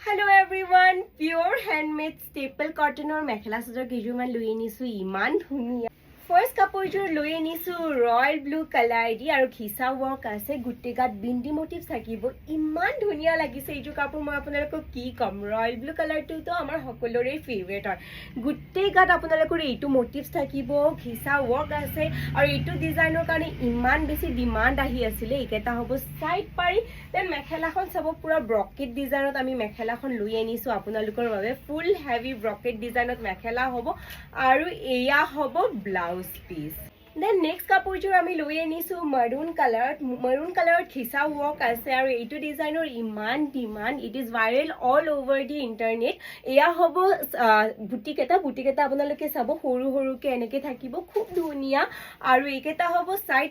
Hello everyone, pure handmade staple cotton or mekhela sajar kejuman lui anisu iman dhuniya. First কাপোৰযোৰ লৈ আনিছো royal blue colour দি আৰু ঘিচা work আছে গুটে গাত bindi motives থাকিব ইমান ধুনিয়া লাগিছে এইযোৰ কাপোৰ মই আপোনালোকক কি কম ৰয়েল ব্লু কালাৰটো তো আমাৰ সকলোৰে ফেভাৰিট হয় গুটে গাত আপোনালোকৰ এইটো মোটিভস থাকিব ঘিচা ৱৰ্ক আছে আৰু এইটো ডিজাইনৰ কাৰণে ইমান বেছি ডিমান্ড আহি আছিল এইকেটা হ'ব সাইড পাৰি দেন মেখেলাখন সব পুৰা ব্ৰকেট ডিজাইনত আমি মেখেলাখন লৈ আনিছো আপোনালোকৰ বাবে ফুল হেভি ব্ৰকেট ডিজাইনত মেখেলা হ'ব আৰু এয়া হ'ব ব্লাউজ piece. Then next কাপোৰযোৰ আমি লৈ আনিছো maroon color ঘিচা ৱৰ্ক আছে আৰু এইটো ডিজাইনৰ ইমান demand it is viral all over the internet এয়া হ'ব বুটিকেটা আপোনালোকে চাব সৰু সৰুকে এনেকে থাকিব খুব ধুনিয়া আৰু এইকেটা হ'ব সাইড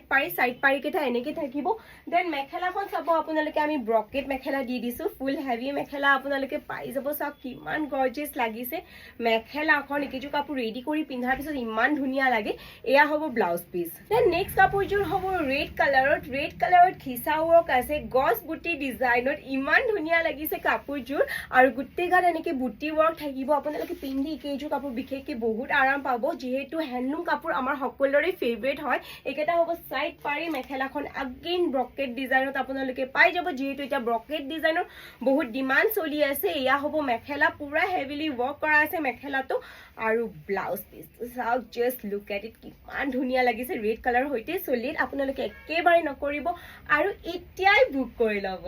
পাৰি কেটা এনেকে থাকিব দেন মেখেলাখন চাব আপোনালোকে আমি ব্ৰকেট মেখেলা দি দিছো ফুল হেভি মেখেলা আপোনালোকে পাই যাব সব কিমান গৰ্জিয়াস লাগিছে মেখেলাখন একেজু কাপোৰ ৰেডি কৰি পিন্ধাৰ পিছত ইমান ধুনিয়া লাগে এয়া হ'ব ব্লাউজ piece. Then next কাপোৰযোৰ হ'ব red কালাৰত ঘিচা ৱৰ্ক আছে গছ বুটি ডিজাইনত ইমান ধুনিয়া লাগিছে কাপোৰযোৰ আৰু গুটে গাত এনেকে বুটি ৱৰ্ক থাকিব আপোনালোকে পিন্ধি কেইযোৰ কাপোৰ বিশেষকৈ বহুত আৰাম পাব যেহেতু হ্যান্ডলুম কাপোৰ আমাৰ সকলোৰে ফেভাৰিট হয় একেটা হ'ব সাইড পাৰি মেখেলাখন अगेन ব্ৰকেট ডিজাইনত আপোনালোকে পাই যাব যেহেতু এটা ব্ৰকেট ডিজাইনৰ বহুত ডিমান্ড চলি আছে এয়া হ'ব মেখেলা পুৰা হেভিলি ৱৰ্ক কৰা আছে মেখেলাটো আৰু ব্লাউজ পিস সাউ জাস্ট লুক এট ইট কিমান ধুনিয়া লাগিছে ৰেড কালাৰ হৈতে সলিড আপোনালোকে একেবাৰে নকৰিব আৰু এতিয়াই বুক কৰি লব